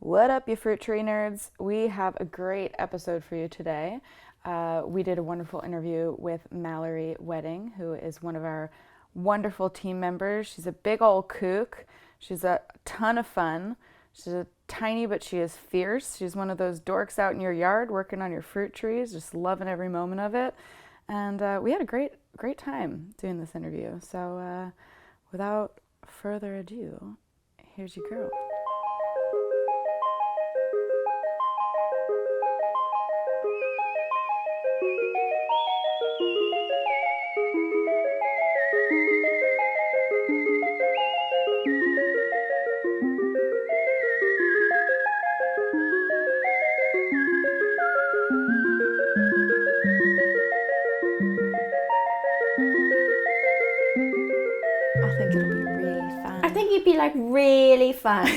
What up, you fruit tree nerds? We have a great episode for you today. We did a wonderful interview with Mallory Wedding, who is one of our wonderful team members. She's a big old kook. She's a ton of fun. She's a tiny, but she is fierce. She's one of those dorks out in your yard working on your fruit trees, just loving every moment of it. And we had a great time doing this interview. So without further ado, here's your girl. I think it'll be really fun. I think it'd be like really fun.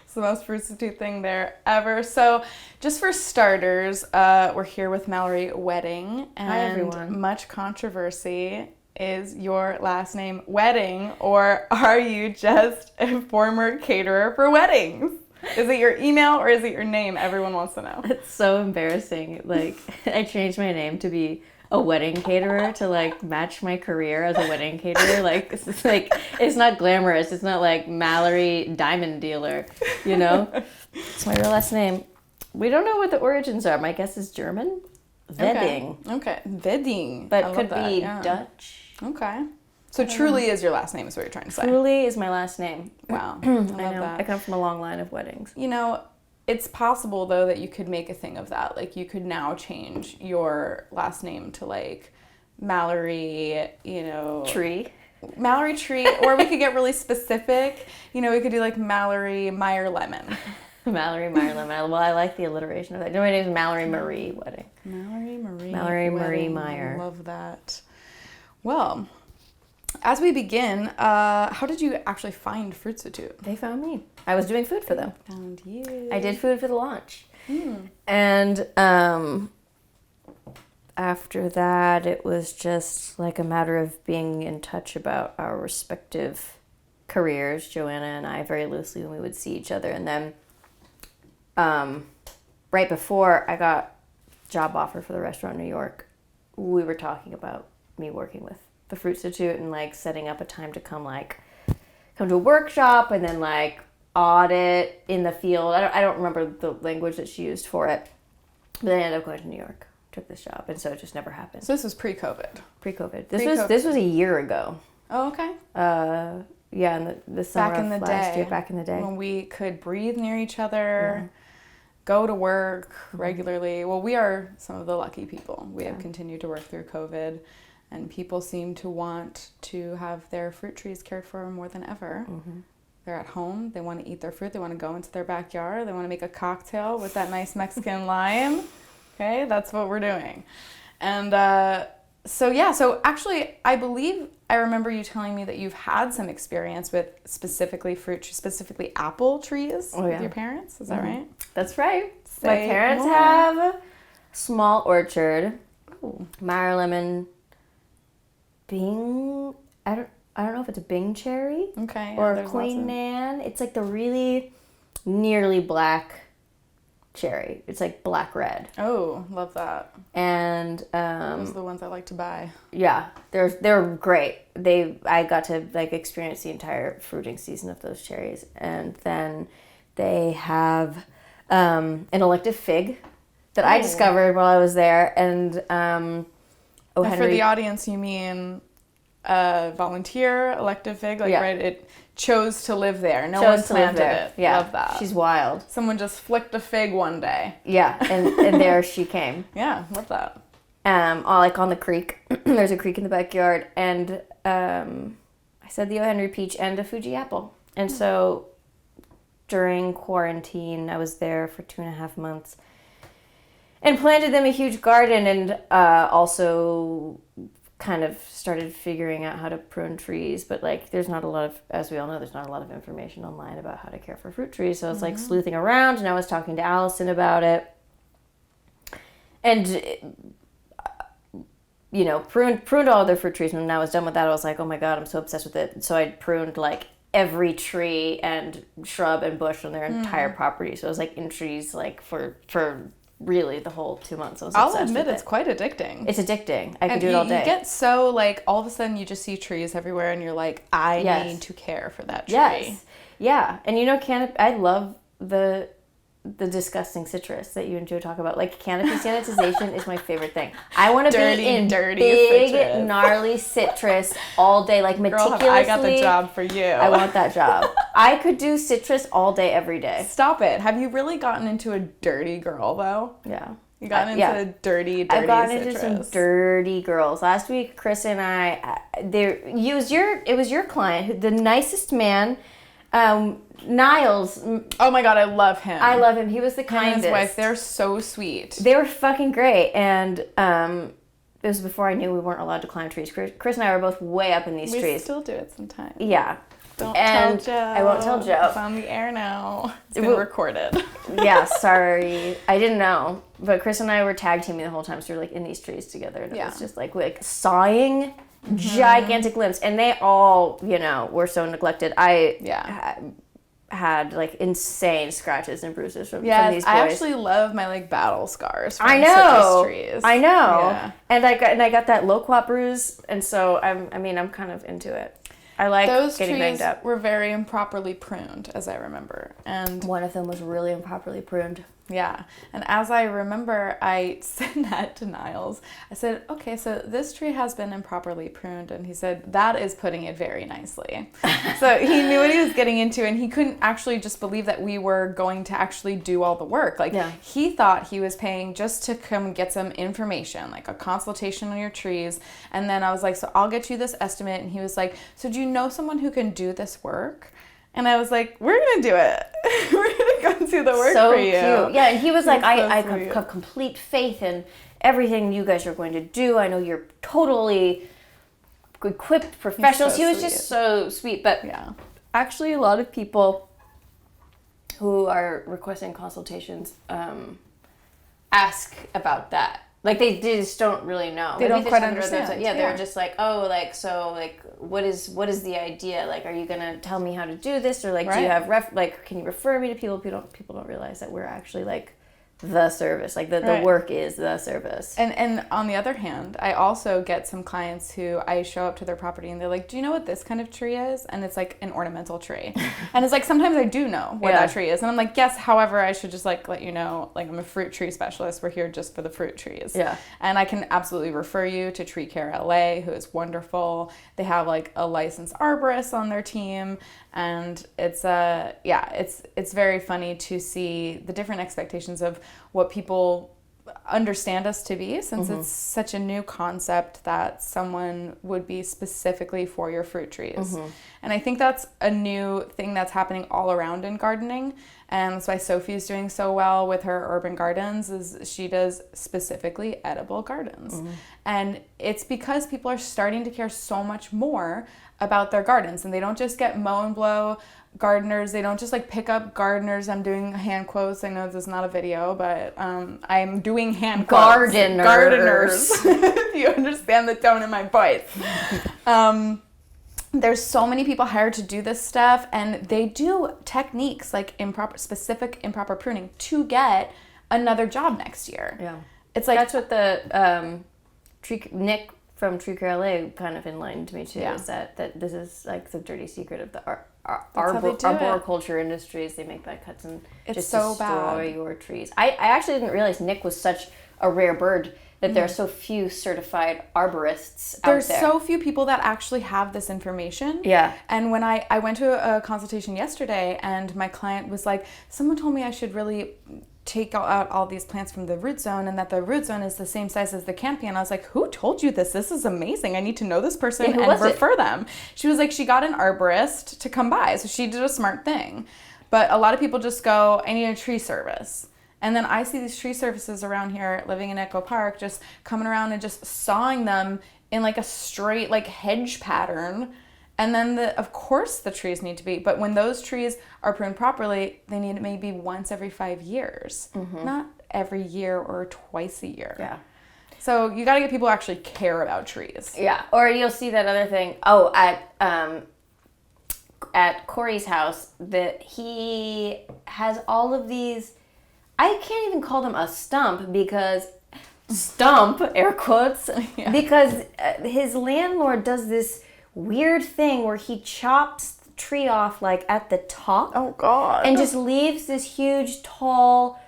It's the most fruit thing there ever. So, just for starters, we're here with Mallory Wedding, and Hi, everyone. Much controversy. Is your last name Wedding, or are you just a former caterer for weddings? Is it your email or is it your name? Everyone wants to know. It's so embarrassing. Like, I changed my name to be a wedding caterer to like match my career as a wedding caterer. Like, it's not glamorous. It's not like Mallory Diamond Dealer, you know? It's my real last name. We don't know what the origins are. My guess is German. Wedding. Okay. Wedding. But could be Dutch. Okay. So truly is your last name is what you're trying to say. Truly is my last name. Wow. I love I come from a long line of weddings. You know, it's possible though that you could make a thing of that. Like you could now change your last name to like Mallory, Tree. Mallory Tree, or we could get really specific. You know, we could do like Mallory Meyer Lemon. Mallory Meyer Lemon. Well, I like the alliteration of that. My name is Mallory Marie Wedding. Mallory Marie Marie Meyer. I love that. Well, as we begin, how did you actually find Fruitstitute? They found me. I was doing food for them. Found you. I did food for the launch. And after that, it was just like a matter of being in touch about our respective careers, Joanna and I, very loosely when we would see each other. And then right before I got a job offer for the restaurant in New York, we were talking about me working with the Fruit Institute and like setting up a time to come to a workshop and then like audit in the field. I don't remember the language that she used for it, but then I ended up going to New York, took this job, and so it just never happened. So this was pre-COVID. Pre-COVID. This was a year ago. Oh, okay. Yeah, in the summer back in the of last day, year, back in the day, when we could breathe near each other. Go to work regularly. Well, we are some of the lucky people. We have continued to work through COVID, and people seem to want to have their fruit trees cared for more than ever. They're at home. They want to eat their fruit. They want to go into their backyard. They want to make a cocktail with that nice Mexican lime. Okay, that's what we're doing. And so actually, I believe I remember you telling me that you've had some experience with specifically apple trees with your parents. Is that right? That's right. My parents have a small orchard. Meyer lemon, Bing. I don't know if it's a Bing cherry. Okay. Or a Queen Nan. It's like the really nearly black cherry. It's like black red. Oh, love that. And those are the ones I like to buy. Yeah, they're great. I got to like experience the entire fruiting season of those cherries, and then they have an elective fig that I discovered while I was there, and For the audience, you mean volunteer elective fig, like right? It chose to live there. No one planted it. Yeah, love that. She's wild. Someone just flicked a fig one day. Yeah, and there she came. Yeah, love that. Like on the creek. There's a creek in the backyard, and I said the O. Henry peach and a Fuji apple. And so during quarantine, I was there for 2.5 months and planted them a huge garden, and also kind of started figuring out how to prune trees. But like, there's not a lot of, as we all know, there's not a lot of information online about how to care for fruit trees. So I was like sleuthing around, and I was talking to Allison about it. And pruned all their fruit trees. And when I was done with that, I was like, oh my God, I'm so obsessed with it. So I pruned like every tree and shrub and bush on their entire property. So I was like in trees like for really the whole 2 months. I'll admit it's quite addicting. It's addicting. I could do it all day. You get so like all of a sudden you just see trees everywhere and you're like, I need to care for that tree. Yes. Yeah. And you know, I love the disgusting citrus that you and Joe talk about. Like canopy sanitization is my favorite thing. I want to be in dirty big citrus. Gnarly citrus all day, like meticulously. Girl, I got the job for you. I want that job. I could do citrus all day, every day. Stop it. Have you really gotten into a dirty girl though? Yeah. You gotten into dirty I've gotten citrus. into some dirty girls. Last week, Chris and I, it was your client, the nicest man. Niles. Oh my God, I love him. I love him. He was the kindest. And his wife, they're so sweet. They were fucking great. And it was before I knew we weren't allowed to climb trees. Chris and I were both way up in these trees. We still do it sometimes. Yeah. Don't tell Joe. I won't tell Joe. It's on the air now. It's been recorded. Yeah, sorry. I didn't know. But Chris and I were tag teaming the whole time. So we were like in these trees together. And it was just like sawing gigantic limbs. And they all, were so neglected. I had like insane scratches and bruises from these boys. I actually love my like battle scars from citrus trees. I know. Yeah. And I got that loquat bruise. And so I'm kind of into it. I like those getting banged up. Those trees were very improperly pruned, as I remember. And one of them was really improperly pruned. Yeah. And as I remember, I said that to Niles. I said, okay, so this tree has been improperly pruned. And he said, that is putting it very nicely. So he knew what he was getting into, and he couldn't actually just believe that we were going to actually do all the work. Like, he thought he was paying just to come get some information, like a consultation on your trees. And then I was like, so I'll get you this estimate. And he was like, so do you know someone who can do this work? And I was like, we're going to do it. We're going to go do the work for you. So cute. Yeah, and he was like, I have complete faith in everything you guys are going to do. I know you're totally equipped professionals. He was just so sweet. But actually, a lot of people who are requesting consultations ask about that. Like, they just don't really know. They don't quite understand. They're just like, oh, like, so, like, what is the idea? Like, are you going to tell me how to do this? Or, like, do you have, can you refer me to people? People don't realize that we're actually, like, the service. Like, the work is the service. And on the other hand, I also get some clients who I show up to their property and they're like, do you know what this kind of tree is? And it's like an ornamental tree. And it's like, sometimes I do know what that tree is. And I'm like, yes, however, I should just like let you know, like, I'm a fruit tree specialist. We're here just for the fruit trees. Yeah. And I can absolutely refer you to Tree Care LA, who is wonderful. They have like a licensed arborist on their team. And it's it's very funny to see the different expectations of what people understand us to be, since it's such a new concept that someone would be specifically for your fruit trees. And I think that's a new thing that's happening all around in gardening. And that's why Sophie's doing so well with her urban gardens, is she does specifically edible gardens. And it's because people are starting to care so much more about their gardens, and they don't just get mow and blow gardeners. They don't just like pick up gardeners. I'm doing hand quotes. I know this is not a video, but I'm doing hand quotes. Gardeners. If you understand the tone in my voice. There's so many people hired to do this stuff, and they do techniques like specific improper pruning to get another job next year. Yeah. It's like, that's what the Nick from Tree Care LA kind of enlightened me to, is that this is like the dirty secret of the arboriculture industries. They make bad cuts and just destroy your trees. I actually didn't realize Nick was such a rare bird, that there are so few certified arborists out there. There's so few people that actually have this information. Yeah. And when I went to a consultation yesterday, and my client was like, someone told me I should really take out all these plants from the root zone, and that the root zone is the same size as the canopy. And I was like, who told you this? This is amazing. I need to know this person and refer them. She was like, she got an arborist to come by. So she did a smart thing. But a lot of people just go, I need a tree service. And then I see these tree services around here living in Echo Park just coming around and just sawing them in like a straight like hedge pattern. And then of course the trees need to be, but when those trees are pruned properly, they need maybe once every 5 years, not every year or twice a year. Yeah. So you got to get people who actually care about trees. Yeah. Or you'll see that other thing. Oh, at at Corey's house that he has all of these. I can't even call them a stump because air quotes, Yeah. because his landlord does this weird thing where he chops the tree off like at the top. Oh God. And just leaves this huge tall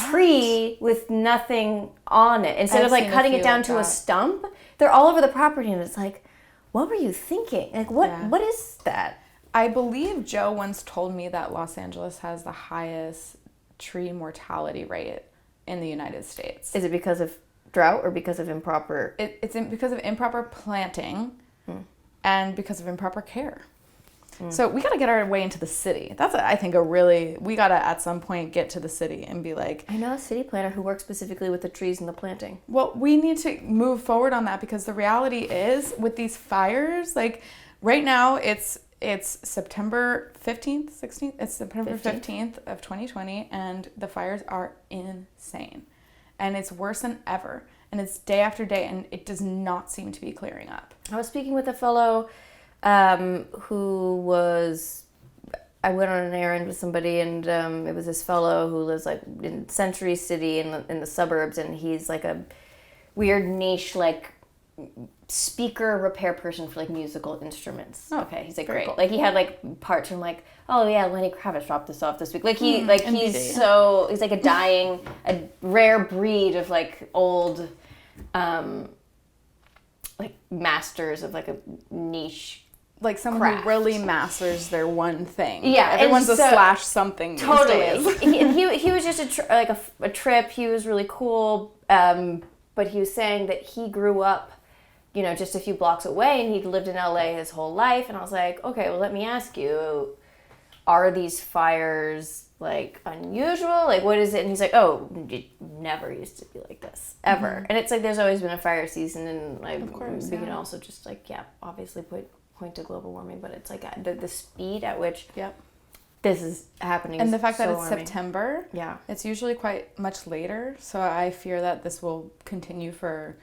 tree with nothing on it. Instead of like seen a cutting it few down like to a that. stump, they're all over the property, and it's like, what were you thinking? Like, what Yeah. what is that? I believe Joe once told me that Los Angeles has the highest tree mortality rate in the United States. Is it because of drought or because of improper? It's because of improper planting and because of improper care. So we got to get our way into the city. That's, I think, we got to at some point get to the city and be like, I know a city planner who works specifically with the trees and the planting. well, we need to move forward on that, because the reality is with these fires, like right now it's September 15th, 16th, it's September 15th of 2020, and the fires are insane. And it's worse than ever. And it's day after day, and it does not seem to be clearing up. I was speaking with a fellow who was, I went on an errand with somebody, and it was this fellow who lives like in Century City in the suburbs, and he's like a weird niche like speaker repair person for like musical instruments. Oh, okay, he's like great. cool. Like he had like parts from like, oh yeah, Lenny Kravitz dropped this off this week. Like he's like a rare breed of like old like masters of like a niche. Like someone Craft. who really masters their one thing. Yeah, everyone's and a so- slash something these days. Totally. he was just a trip. He was really cool. But he was saying that he grew up, you know, just a few blocks away, and he'd lived in LA his whole life. And I was like, okay, well, let me ask you, are these fires like unusual? Like, what is it? And he's like, oh, it never used to be like this ever. Mm-hmm. And it's like there's always been a fire season, and like Of course, we can yeah. also just like obviously point to global warming, but it's like the speed at which Yep. this is happening. And is the fact that so it's alarming. September, Yeah. it's usually quite much later. So I fear that this will continue for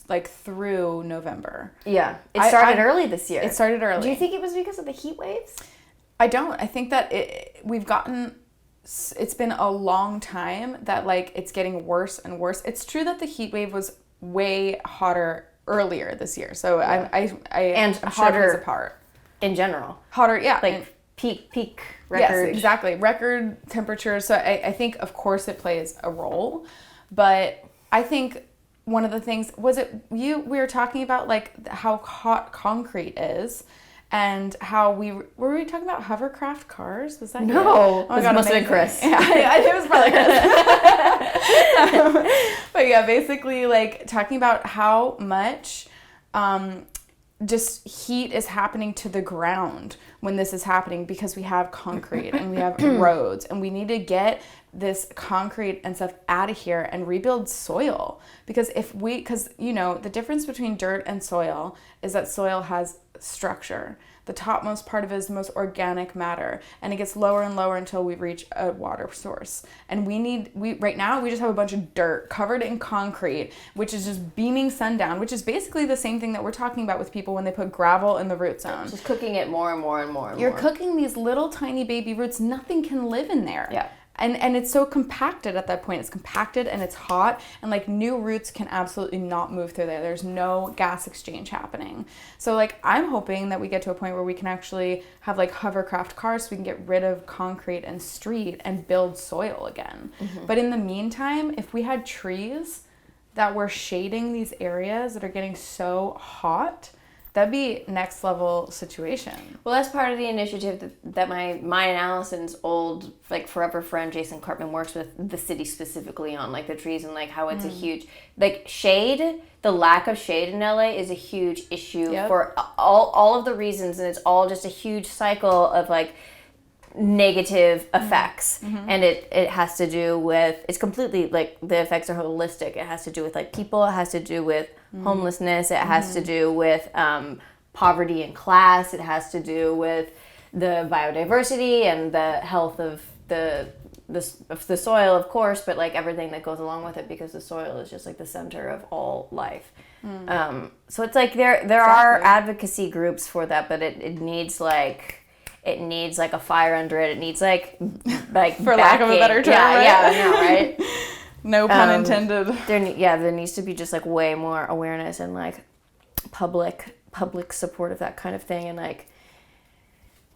like through November. Yeah. It started I- early this year. It started early. Do you think it was because of the heat waves? I don't. I think that it's been a long time that like it's getting worse and worse. It's true that the heat wave was way hotter earlier this year. So Yeah. I'm sure it hotter plays a part. In general. Hotter, yeah. Like and- peak record. Yes, exactly. Record temperatures. So I think, of course, it plays a role. But I think one of the things, was it we were talking about like how hot concrete is, and how were we talking about hovercraft cars? Was that you? No. Oh my This God, must have been amazing. Chris. Yeah, it was probably Chris. But yeah, basically like talking about how much just heat is happening to the ground when this is happening, because we have concrete and we have roads, and we need to get this concrete and stuff out of here and rebuild soil. Because you know, the difference between dirt and soil is that soil has structure. The topmost part of it is the most organic matter, and it gets lower and lower until we reach a water source. And right now we just have a bunch of dirt covered in concrete, which is just beaming sun down, which is basically the same thing that we're talking about with people when they put gravel in the root zone. Just cooking it more and more and more and You're more. cooking these little tiny baby roots. Nothing can live in there. Yeah. And it's so compacted at that point. It's compacted and it's hot, and like new roots can absolutely not move through there. There's no gas exchange happening. So like I'm hoping that we get to a point where we can actually have like hovercraft cars so we can get rid of concrete and street and build soil again. Mm-hmm. But in the meantime, if we had trees that were shading these areas that are getting so hot, that'd be next level situation. Well, that's part of the initiative that my Allison's old like forever friend Jason Cartman works with the city specifically on, like the trees and like how it's a huge like shade. The lack of shade in LA is a huge issue for all of the reasons, and it's all just a huge cycle of like negative effects. And it has to do with, it's completely like the effects are holistic. It has to do with like people, it has to do with homelessness, it has to do with poverty and class, it has to do with the biodiversity and the health of the soil, of course, but like everything that goes along with it, because the soil is just like the center of all life. So it's like there are advocacy groups for that, but it needs like it needs like a fire under it. It needs like for lack of a better term, right? Yeah, I know, right? No pun intended. There needs to be just like way more awareness and like public support of that kind of thing, and like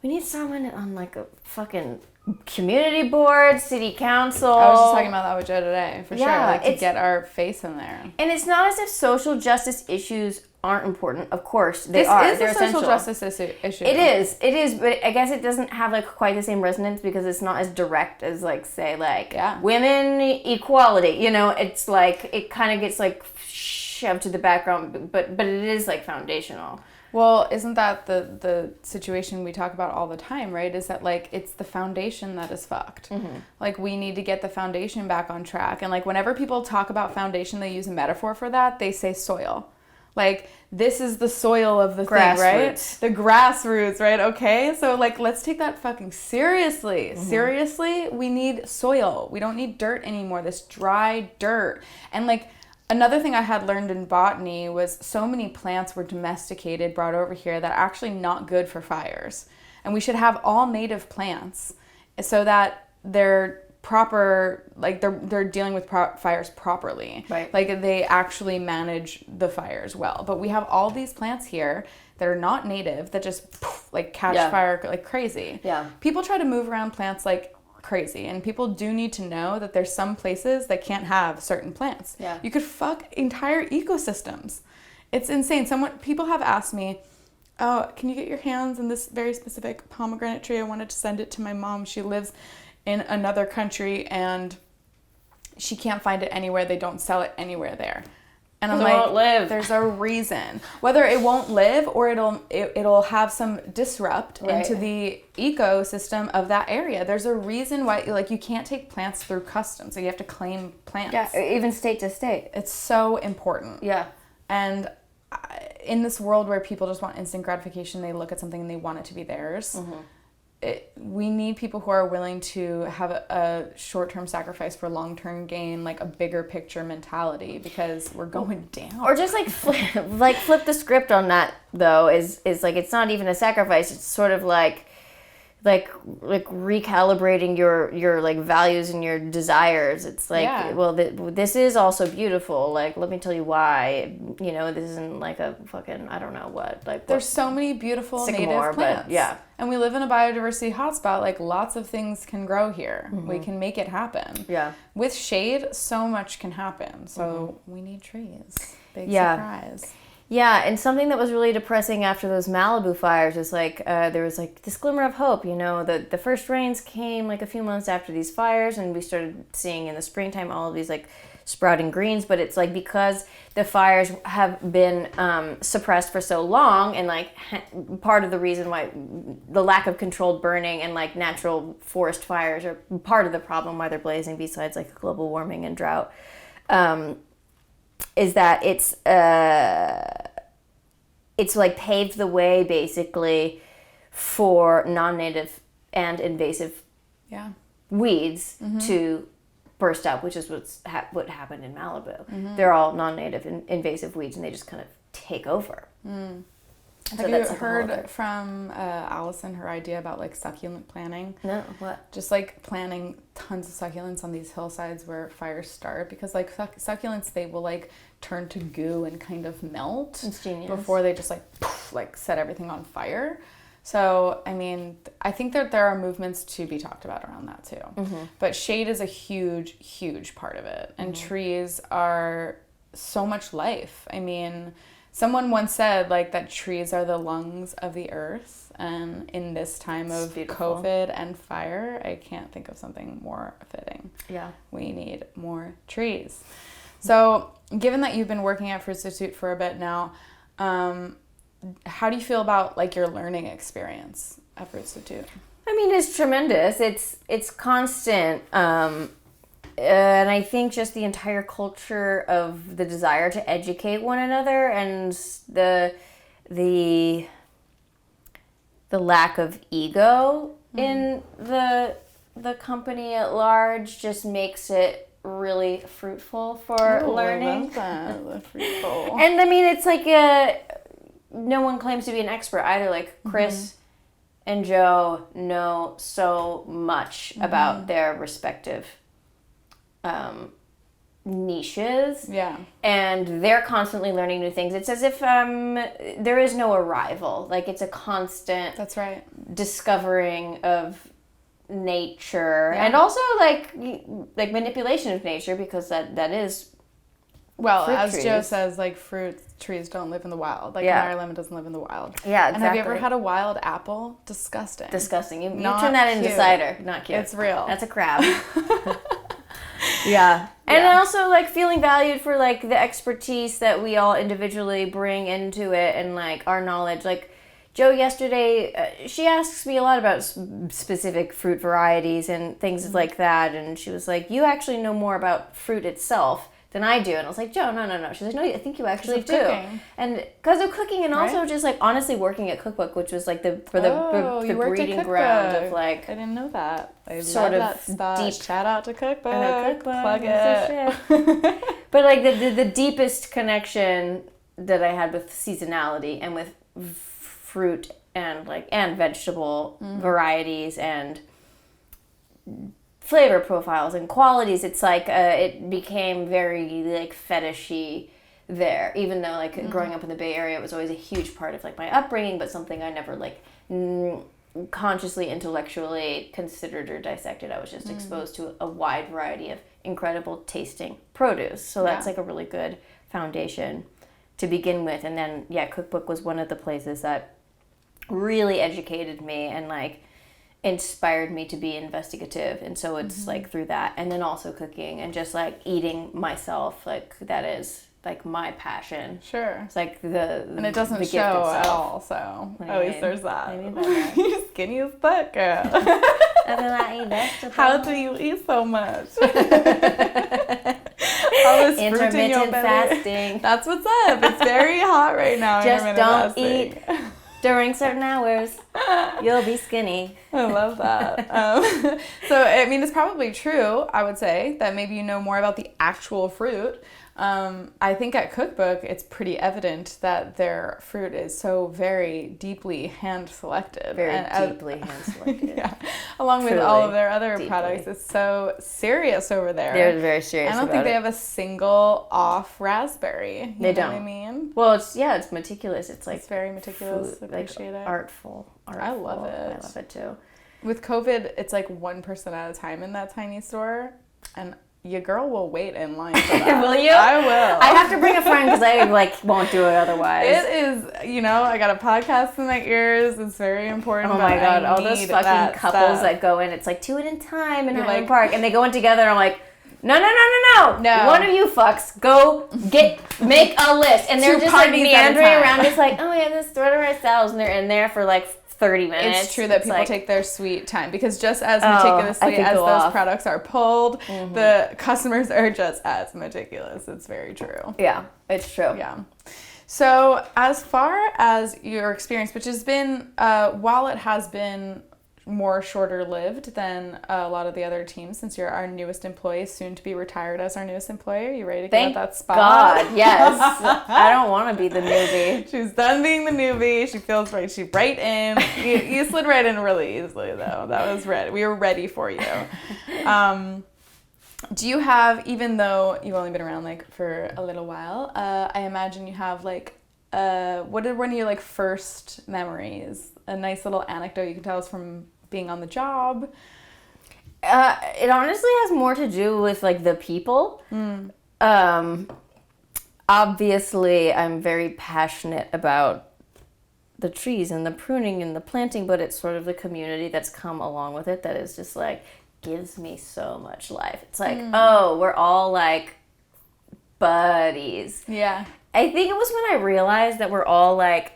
we need someone on like a fucking community board, city council. I was just talking about that with Joe today, for sure. Like to get our face in there. And it's not as if social justice issues aren't important. Of course, they are. This is a social justice issue. It is, but I guess it doesn't have like quite the same resonance because it's not as direct as like say like women equality. You know, it's like it kind of gets like shoved to the background, but it is like foundational. Well, isn't that the situation we talk about all the time, right? Is that like it's the foundation that is fucked. Mm-hmm. Like we need to get the foundation back on track. And like whenever people talk about foundation, they use a metaphor for that. They say soil. Like this is the soil of the thing, right? The grassroots, right? Okay, so like let's take that fucking seriously. Mm-hmm. Seriously, we need soil. We don't need dirt anymore. This dry dirt. And like another thing I had learned in botany was so many plants were domesticated, brought over here that are actually not good for fires. And we should have all native plants so that they're proper, like they're dealing with fires properly. Right. Like they actually manage the fires well. But we have all these plants here that are not native that just like catch fire like crazy. Yeah. People try to move around plants like crazy, and people do need to know that there's some places that can't have certain plants. Yeah. You could fuck entire ecosystems. It's insane. People have asked me, oh, can you get your hands on this very specific pomegranate tree? I wanted to send it to my mom. She lives in another country and she can't find it anywhere. They don't sell it anywhere there. And I'm like, there's a reason. Whether it won't live or it'll have some disrupt into the ecosystem of that area. There's a reason why like you can't take plants through customs. So you have to claim plants. Yeah, even state to state. It's so important. Yeah. And in this world where people just want instant gratification, they look at something and they want it to be theirs. Mm-hmm. We need people who are willing to have a short-term sacrifice for long-term gain, like a bigger picture mentality, because we're going down. Or just like flip the script on that though. Is like it's not even a sacrifice. It's sort of like recalibrating your like values and your desires. It's like well, this is also beautiful. Like let me tell you why. You know, this isn't like a fucking I don't know what. Like there's so many beautiful native plants. But, and we live in a biodiversity hotspot. Like lots of things can grow here. Mm-hmm. We can make it happen. Yeah. With shade, so much can happen. So we need trees. Big surprise. Yeah, and something that was really depressing after those Malibu fires is like there was like this glimmer of hope. You know, the first rains came like a few months after these fires, and we started seeing in the springtime all of these like sprouting greens. But it's like because the fires have been suppressed for so long, and like part of the reason why the lack of controlled burning and like natural forest fires are part of the problem why they're blazing, besides like global warming and drought. Is that it's like paved the way basically for non-native and invasive weeds to burst up, which is what happened in Malibu. Mm-hmm. They're all non-native and invasive weeds, and they just kind of take over. Mm. Have you heard from Allison her idea about like succulent planting? No, what? Just like planting tons of succulents on these hillsides where fires start, because like succulents, they will like turn to goo and kind of melt before they just like poof, like set everything on fire. So I mean, I think that there are movements to be talked about around that too. Mm-hmm. But shade is a huge part of it, and trees are so much life. I mean, someone once said like that trees are the lungs of the earth, and in this time of COVID and fire, I can't think of something more fitting. Yeah. We need more trees. So given that you've been working at Fruit Institute for a bit now, how do you feel about like your learning experience at Fruit Institute? I mean, it's tremendous. It's constant. And I think just the entire culture of the desire to educate one another and the lack of ego in the company at large just makes it really fruitful for learning. I love that. Fruitful. And I mean, it's like no one claims to be an expert either. Like Chris and Joe know so much about their respective niches. Yeah. And they're constantly learning new things. It's as if there is no arrival. Like, it's a constant That's right. discovering of nature. Yeah. And also, like manipulation of nature, because that is... Well, fruit as trees. Joe says, like, fruit trees don't live in the wild. Like, Yeah. an Irish lemon doesn't live in the wild. Yeah, exactly. And have you ever had a wild apple? Disgusting. Disgusting. You Not turn that into cute. cider. Not cute. It's real. That's a crab. Yeah. And Yeah. also, like, feeling valued for, like, the expertise that we all individually bring into it and, like, our knowledge. Like, Joe yesterday, she asks me a lot about specific fruit varieties and things like that. And she was like, you actually know more about fruit itself than I do. And I was like, Joe, no. She's like, no, I think you actually do. Cooking. And because of cooking and also Right? just, like, honestly working at Cookbook, which was, like, the You worked at breeding ground of, Cookbook. like... I didn't know that. I sort love of that stuff. deep- Shout out to Cookbook. Cookbook, Plug piece of it. But, like, the deepest connection that I had with seasonality and with fruit and, like, and vegetable varieties and flavor profiles and qualities, it's like it became very, like, fetishy there, even though, like, growing up in the Bay Area, it was always a huge part of, like, my upbringing, but something I never, like, consciously, intellectually considered or dissected. I was just exposed to a wide variety of incredible tasting produce. So that's, Yeah. like, a really good foundation to begin with. And then, yeah, Cookbook was one of the places that really educated me and, like, inspired me to be investigative. And so it's like through that, and then also cooking and just, like, eating myself, like, that is, like, my passion. Sure. It's like And it doesn't gift show itself. at all, so What do at you least mean? there's that. What do you mean by that? You're skinny as fuck, girl. And then I eat vegetables. How do you eat so much? All this fruit in your Intermittent belly. fasting. That's what's up. It's very hot right now. Just intermittent don't fasting. eat during certain hours. You'll be skinny. I love that. So, I mean, it's probably true, I would say, that maybe you know more about the actual fruit. I think at Cookbook, it's pretty evident that their fruit is so very deeply hand-selected. Very deeply hand-selected. Yeah. Along with Truly all of their other deeply. products. It's so serious over there. They're very serious I don't about think they it. have a single off raspberry. They know what I don't. mean? Well, it's meticulous. It's, like, It's very meticulous. food, Appreciate like, it. artful. I love it. I love it too. With COVID, it's like one person at a time in that tiny store, and your girl will wait in line for that. Will you? I will. I have to bring a friend because I, like, won't do it otherwise. It is, I got a podcast in my ears. It's very important. Oh but my god, I all those need fucking that couples stuff. that go in, it's like 2 at a time in You're Highland like- Park, and they go in together, and I'm like, no. No. One of you fucks, go make a list. And they're Two just, like, parties at a meandering time. around, just like, oh, we have this thread of ourselves, and they're in there for, like, 30 minutes. It's true that people like, take their sweet time, because just as I meticulously could as go those off. products are pulled, the customers are just as meticulous. It's very true. Yeah, it's true. Yeah. So as far as your experience, which has been, while it has been more shorter lived than a lot of the other teams, since you're our newest employee, soon to be retired as our newest employee, are you ready to Thank get that spot? God, yes. I don't want to be the newbie. She's done being the newbie. She feels right. She right in. You slid right in really easily, though. That was ready. We were ready for you. Do you have, even though you've only been around, like, for a little while, I imagine you have, like, what are one of your, like, first memories? A nice little anecdote you can tell us from being on the job? It honestly has more to do with, like, the people. Obviously, I'm very passionate about the trees and the pruning and the planting, but it's sort of the community that's come along with it that is just, like, gives me so much life. It's like, oh, we're all, like, buddies. Yeah. I think it was when I realized that we're all, like,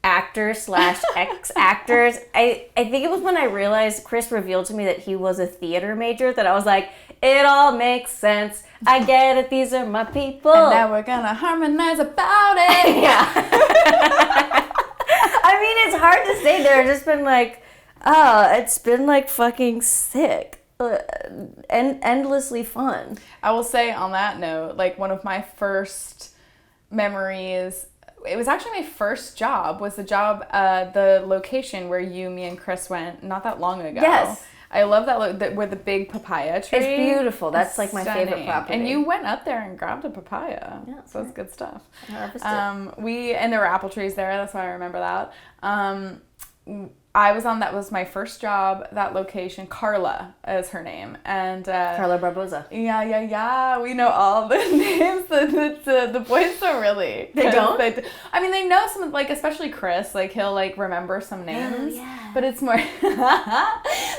actors / ex-actors. I think it was when I realized Chris revealed to me that he was a theater major that I was like, it all makes sense. I get it. These are my people. And now we're gonna harmonize about it. Yeah. I mean, it's hard to say. There just been, like, it's been, like, fucking sick and endlessly fun. I will say on that note, like, one of my first memories It was actually my first job, was the location where me and Chris went not that long ago. Yes. I love that where the big papaya tree. It's beautiful. That's like my favorite property. And you went up there and grabbed a papaya. Yeah, so that's good stuff. And there were apple trees there. That's why I remember that. That was my first job, that location. Carla is her name. And Carla Barboza. Yeah. We know all the names. The boys don't really. They don't? They know some, like, especially Chris. Like, he'll, like, remember some names. Oh, yeah. But it's more...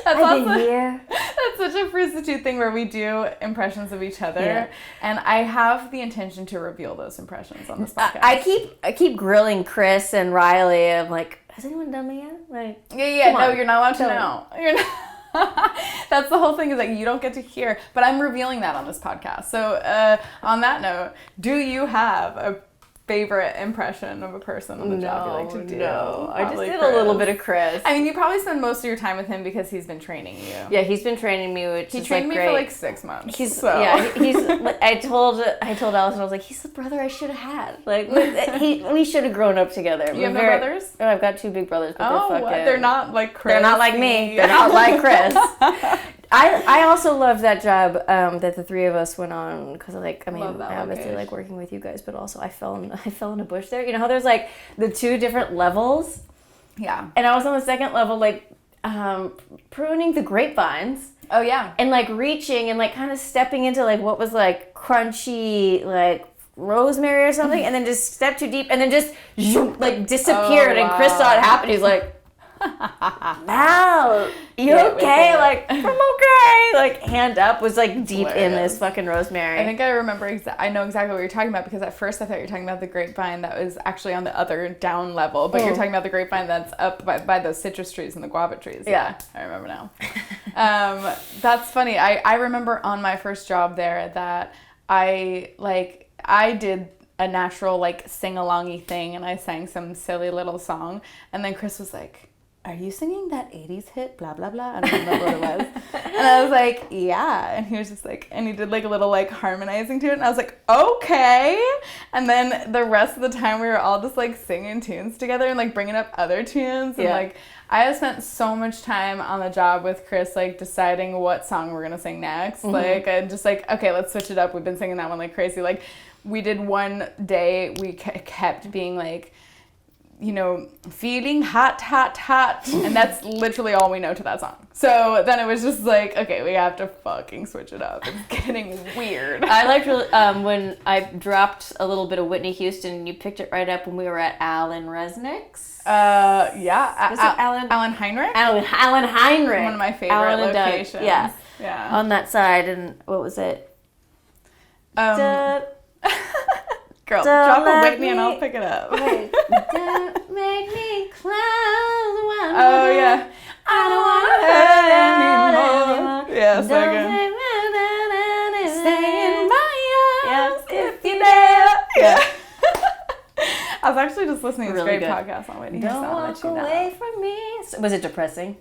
I've been here. That's such a prostitute thing where we do impressions of each other. Yeah. And I have the intention to reveal those impressions on this podcast. I keep grilling Chris and Riley of, like, has anyone done me yet? Like, no, you're not allowed to know. You're not. That's the whole thing, is that you don't get to hear. But I'm revealing that on this podcast. So on that note, do you have a favorite impression of a person on the job you like to do? No, I just did Chris. a little bit of Chris. I mean, you probably spend most of your time with him because he's been training you. Yeah, he's been training me, which he is trained like me great. for like 6 months. He's I I told Allison, I was like, he's the brother I should have had. Like, we should have grown up together. You have no brothers? Oh, I've got 2 big brothers, but they're not like Chris. They're not like me. They're not like Chris. I also loved that job that the 3 of us went on, because I obviously like working with you guys, but also I fell in a bush there. You know how there's like the 2 different levels? Yeah. And I was on the 2nd level, like pruning the grapevines. Oh yeah. And like reaching and like kind of stepping into like what was like crunchy like rosemary or something, and then just stepped too deep and then just like disappeared. And Chris saw it happen. He's like, Mal, you okay? Like, I'm okay. Like, hand up was like deep in this fucking rosemary. I think I remember, I know exactly what you're talking about, because at first I thought you were talking about the grapevine that was actually on the other down level, but you're talking about the grapevine that's up by those citrus trees and the guava trees. Yeah, I remember now. That's funny. I remember on my first job there that I did a natural like sing-alongy thing, and I sang some silly little song, and then Chris was like, are you singing that 80s hit, blah, blah, blah? I don't remember what it was. And I was like, yeah. And he was just like, and he did like a little like harmonizing to it. And I was like, okay. And then the rest of the time we were all just like singing tunes together and like bringing up other tunes. And like, I have spent so much time on the job with Chris, like deciding what song we're going to sing next. Mm-hmm. Like, and just like, okay, let's switch it up. We've been singing that one like crazy. Like, we did one day, we kept being like, you know, feeling hot, hot, hot. And that's literally all we know to that song. So then it was just like, okay, we have to fucking switch it up. It's getting weird. I liked when I dropped a little bit of Whitney Houston, and you picked it right up when we were at Alan Resnick's. Yeah. Alan Heinrich? Alan Heinrich. One of my favorite locations. Yeah. Yeah. On that side, and what was it? Girl, drop a Whitney and I'll pick it up. Wait. Don't make me close one Oh, more. yeah. I don't want to hurt anymore. Yeah, so good. Stay in my arms if you dare. Yeah. I was actually just listening to this great podcast on Whitney Houston. Don't walk away from me. Was it depressing?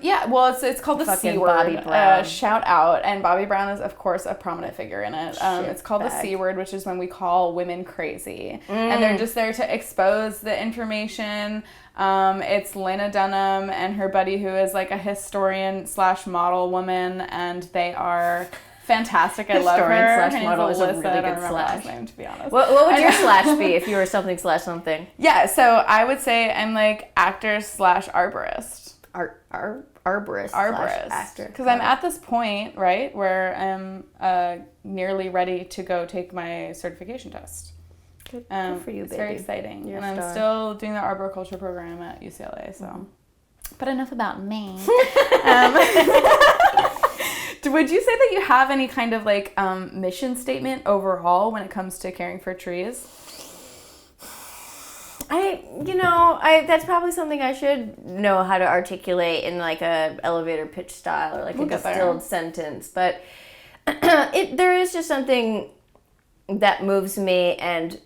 Yeah, well, it's called the Fucking C Word. Bobby Brown. Shout out. And Bobby Brown is, of course, a prominent figure in it. It's called the C Word, which is when we call women crazy. And they're just there to expose the information. It's Lena Dunham and her buddy, who is like a historian / model woman, and they are fantastic. I love her. Historian / model is a really I don't good remember slash. his name, to be honest. What would your slash be if you were something / something? Yeah, so I would say I'm like actor / arborist. Arborist. Actor. Because I'm at this point, right, where I'm nearly ready to go take my certification test. Good for you, baby. It's very exciting. You're and I'm still doing the arboriculture program at UCLA, so. Mm-hmm. But enough about me. Would you say that you have any kind of like mission statement overall when it comes to caring for trees? That's probably something I should know how to articulate in like a elevator pitch style or like a distilled sentence. But there is just something that moves me and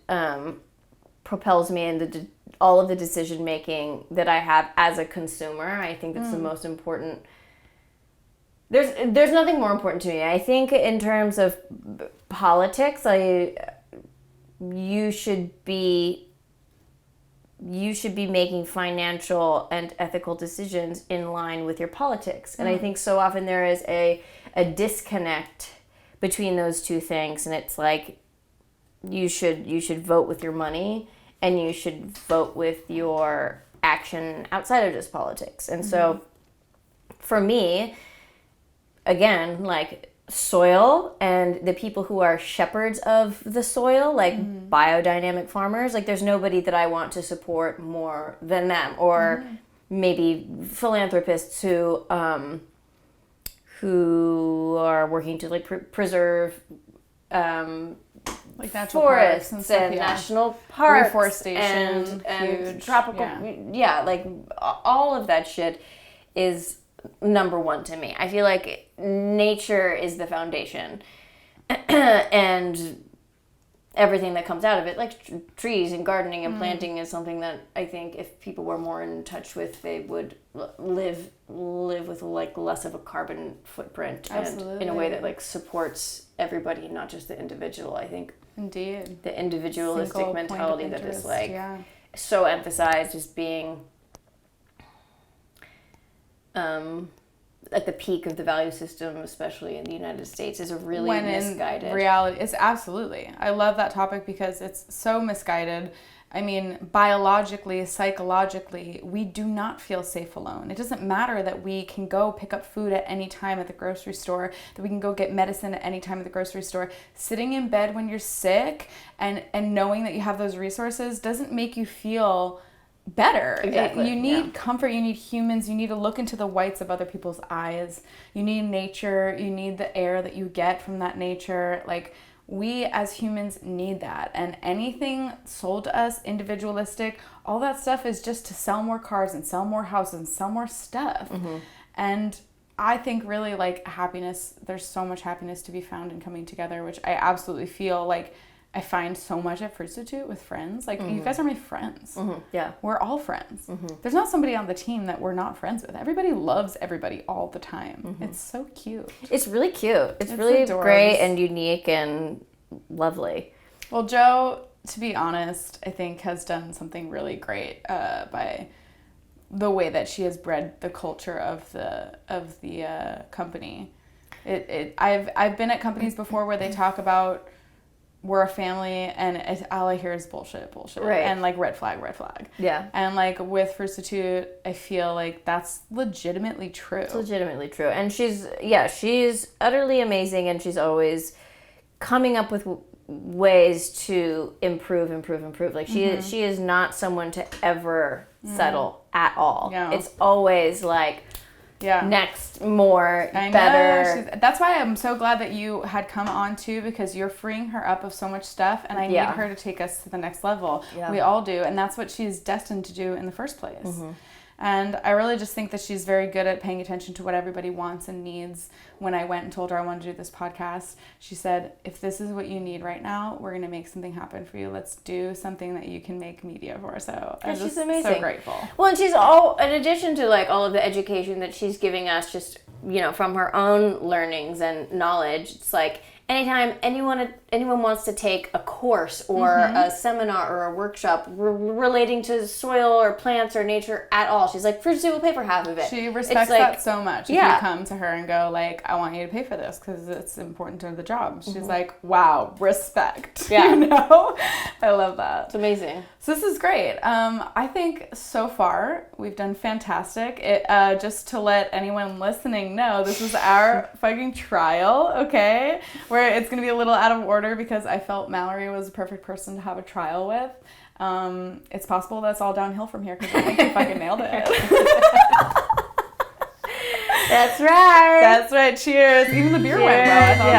propels me in all of the decision making that I have as a consumer. I think that's the most important. There's nothing more important to me. I think in terms of politics, you should be making financial and ethical decisions in line with your politics. And I think so often there is a disconnect between those two things, and it's like you should vote with your money and you should vote with your action outside of just politics. And so for me, again, like soil and the people who are shepherds of the soil, like biodynamic farmers, like there's nobody that I want to support more than them, or maybe philanthropists who are working to like preserve like natural forests and, stuff, national parks, reforestation, and huge, tropical, like all of that shit is number one to me. I feel like nature is the foundation, and everything that comes out of it, like trees and gardening and planting, is something that I think if people were more in touch with, they would live with like less of a carbon footprint. Absolutely. And in a way that like supports everybody, not just the individual. I think indeed the individualistic Single mentality point of that is interest, like so emphasized as being at the peak of the value system, especially in the United States, is a really misguided. In reality, it's absolutely. I love that topic because it's so misguided. I mean, biologically, psychologically, we do not feel safe alone. It doesn't matter that we can go pick up food at any time at the grocery store, that we can go get medicine at any time at the grocery store. Sitting in bed when you're sick and knowing that you have those resources doesn't make you feel better. Exactly. You need comfort, you need humans, you need to look into the whites of other people's eyes. You need nature, you need the air that you get from that nature. Like, we as humans need that. And anything sold to us, individualistic, all that stuff is just to sell more cars and sell more houses and sell more stuff. And I think really like happiness, there's so much happiness to be found in coming together, which I absolutely feel like I find so much at Frustitute with friends. Like, you guys are my friends. Yeah. We're all friends. There's not somebody on the team that we're not friends with. Everybody loves everybody all the time. It's so cute. It's really cute. It's really adorbs. great and unique and lovely. Well, Jo, to be honest, I think has done something really great by the way that she has bred the culture of the company. I've been at companies before where they talk about we're a family, and all I hear is bullshit, right? And like red flag. Yeah. And like with Frustitute, I feel like that's legitimately true. It's legitimately true, and she's utterly amazing, and she's always coming up with ways to improve. Like she is not someone to ever settle at all. Yeah. It's always like, next, more, I better. know. That's why I'm so glad that you had come on too, because you're freeing her up of so much stuff, and I need her to take us to the next level. Yeah. We all do, and that's what she's destined to do in the first place. And I really just think that she's very good at paying attention to what everybody wants and needs. When I went and told her I wanted to do this podcast, she said, if this is what you need right now, we're going to make something happen for you. Let's do something that you can make media for. So I'm just amazing. So grateful. Well, and she's in addition to like all of the education that she's giving us, just, from her own learnings and knowledge, it's like anytime anyone wants to take a course or a seminar or a workshop relating to soil or plants or nature at all, she's like, Frustitute will pay for half of it. She respects that so much. If you come to her and go like, I want you to pay for this because it's important to the job. She's like, wow, respect. Yeah. I love that. It's amazing. So this is great. I think so far we've done fantastic. Just to let anyone listening know, this is our fucking trial, okay? Where it's going to be a little out of order because I felt Mallory was the perfect person to have a trial with. It's possible that's all downhill from here because I think you fucking nailed it. That's right. That's right. Cheers. Even the beer went well. I thought